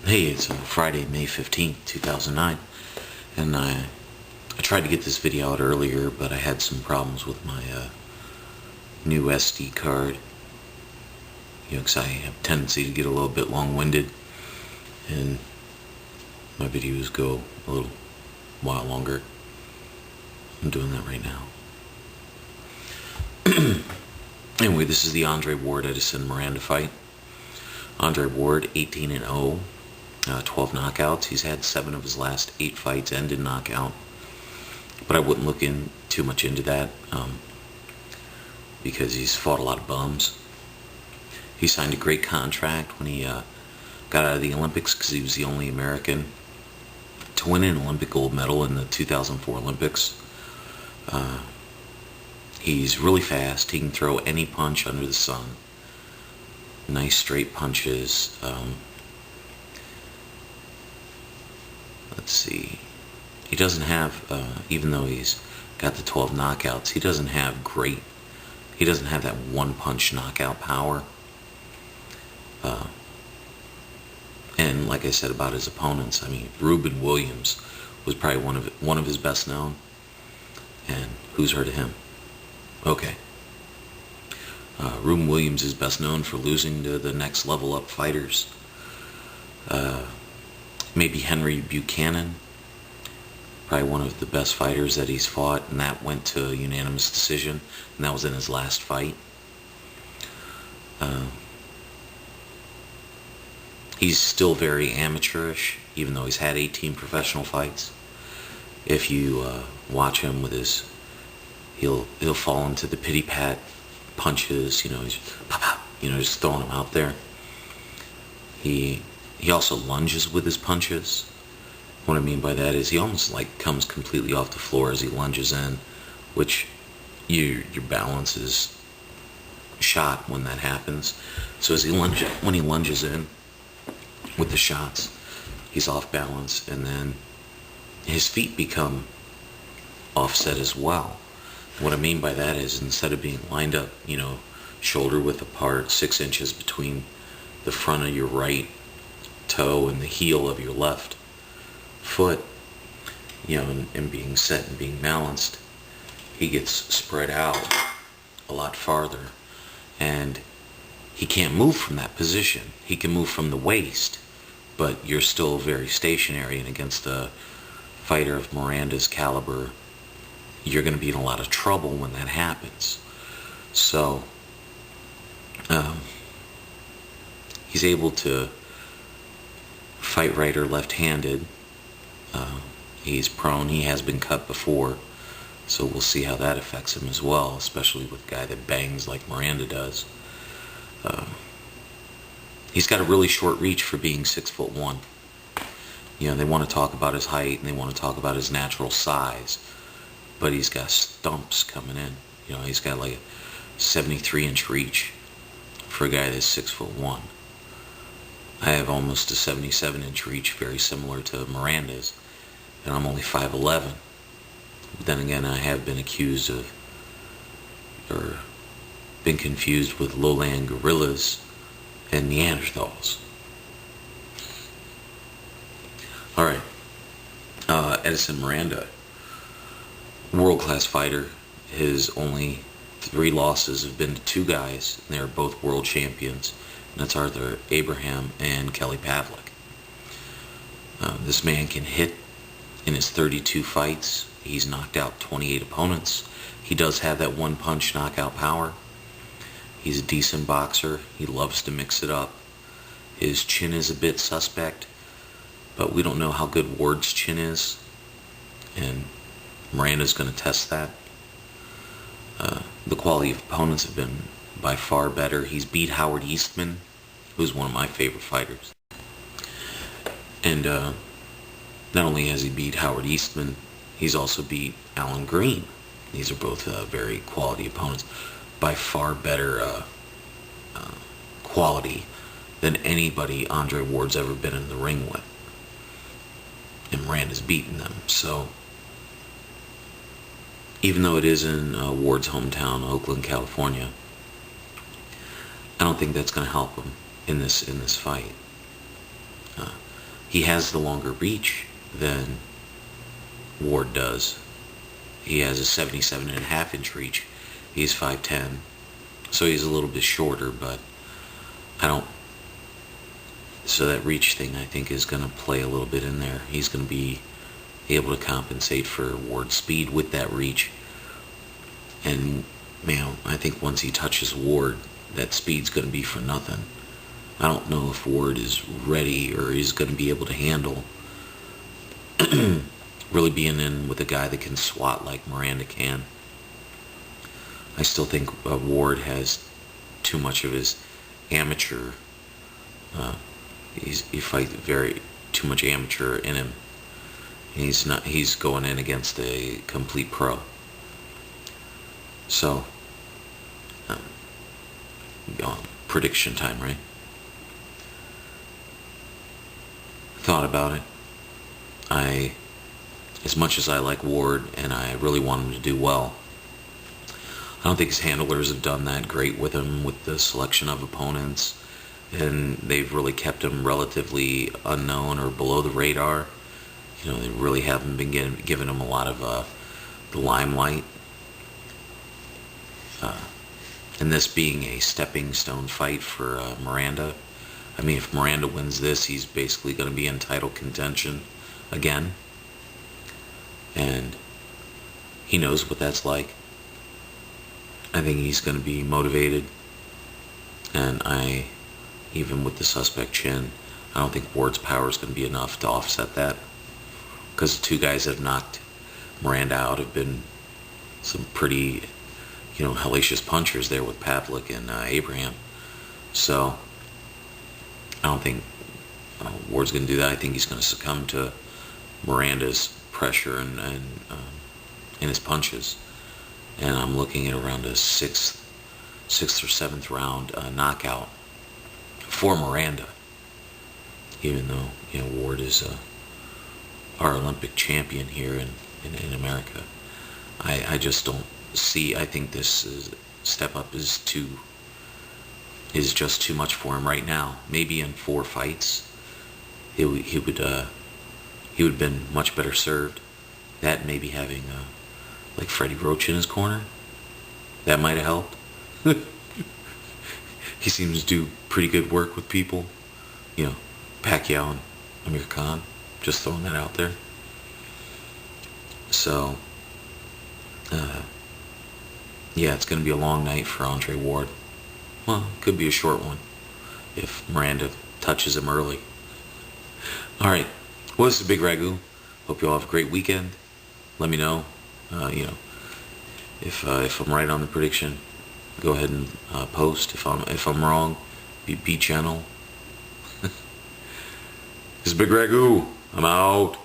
Hey, it's Friday, May 15th, 2009, and I tried to get this video out earlier, but I had some problems with my new SD card, because I have a tendency to get a little bit long-winded, and my videos go a little while longer. I'm doing that right now. Anyway, this is the Andre Ward Edison Miranda fight. Andre Ward, 18-0. 12 knockouts. He's had 7 of his last 8 fights end in knockout. But I wouldn't look too much into that because he's fought a lot of bums. He signed a great contract when he got out of the Olympics because he was the only American to win an Olympic gold medal in the 2004 Olympics. He's really fast. He can throw any punch under the sun. Nice straight punches. Let's see. He doesn't have, even though he's got the 12 knockouts, he doesn't have that one-punch knockout power. And like I said about his opponents, I mean, Ruben Williams was probably one of his best known. And who's heard of him? Okay. Ruben Williams is best known for losing to the next level up fighters. Maybe Henry Buchanan, probably one of the best fighters that he's fought, and that went to a unanimous decision, and that was in his last fight. He's still very amateurish, even though he's had 18 professional fights. If you watch him with his, he'll fall into the pity pat punches, he's pop, pop, just throwing them out there. He also lunges with his punches. What I mean by that is he almost like comes completely off the floor as he lunges in, which your balance is shot when that happens. So when he lunges in with the shots, he's off balance, and then his feet become offset as well. What I mean by that is instead of being lined up, shoulder width apart, 6 inches between the front of your right toe and the heel of your left foot, and being set and being balanced, he gets spread out a lot farther, and he can't move from that position. He can move from the waist, but you're still very stationary, and against a fighter of Miranda's caliber, you're going to be in a lot of trouble when that happens. So he's able to fight right or left-handed. He's prone. He has been cut before, so we'll see how that affects him as well, especially with a guy that bangs like Miranda does. He's got a really short reach for being 6'1". They want to talk about his height and they want to talk about his natural size, but he's got stumps coming in. He's got like a 73-inch reach for a guy that's 6'1". I have almost a 77-inch reach, very similar to Miranda's, and I'm only 5'11". But then again, I have been accused of, or been confused with lowland gorillas and Neanderthals. Alright, Edison Miranda, world-class fighter. His only 3 losses have been to 2 guys, and they're both world champions. And that's Arthur Abraham and Kelly Pavlik. This man can hit. In his 32 fights, he's knocked out 28 opponents. He does have that one-punch knockout power. He's a decent boxer. He loves to mix it up. His chin is a bit suspect, but we don't know how good Ward's chin is, and Miranda's going to test that. The quality of opponents have been by far better. He's beat Howard Eastman, who's one of my favorite fighters. And not only has he beat Howard Eastman, he's also beat Alan Green. These are both very quality opponents. By far better quality than anybody Andre Ward's ever been in the ring with. And Miranda's beaten them. So even though it is in Ward's hometown, Oakland, California, I don't think that's going to help him in this fight. he has the longer reach than Ward does. He has a 77.5-inch reach. He's 5'10", so he's a little bit shorter, but I don't. So that reach thing, I think, is going to play a little bit in there. He's going to be able to compensate for Ward's speed with that reach. And, man, I think once he touches Ward, that speed's going to be for nothing. I don't know if Ward is ready or is going to be able to handle really being in with a guy that can swat like Miranda can. I still think Ward has too much of his amateur. He fights too much amateur in him. He's not. He's going in against a complete pro. So, prediction time, right? Thought about it. As much as I like Ward and I really want him to do well, I don't think his handlers have done that great with him with the selection of opponents, and they've really kept him relatively unknown or below the radar. You know, they really haven't been giving him a lot of the limelight. And this being a stepping stone fight for Miranda, I mean, if Miranda wins this, he's basically going to be in title contention again. And he knows what that's like. I think he's going to be motivated. And even with the suspect chin, I don't think Ward's power is going to be enough to offset that. Because the two guys that have knocked Miranda out have been some pretty, hellacious punchers there with Pavlik and Abraham. So I don't think Ward's going to do that. I think he's going to succumb to Miranda's pressure and his punches. And I'm looking at around a sixth or seventh round knockout for Miranda. Even though Ward is our Olympic champion here in America, I just don't see. I think this step up is just too much for him right now. Maybe in 4 fights, he would have been much better served. That maybe having like Freddie Roach in his corner, that might have helped. He seems to do pretty good work with people. Pacquiao and Amir Khan. Just throwing that out there. So, yeah, it's going to be a long night for Andre Ward. Well, it could be a short one if Miranda touches him early. All right. Well, this is Bigragu. Hope you all have a great weekend. Let me know, if I'm right on the prediction. Go ahead and post. If I'm wrong, be channel. This is Bigragu. I'm out.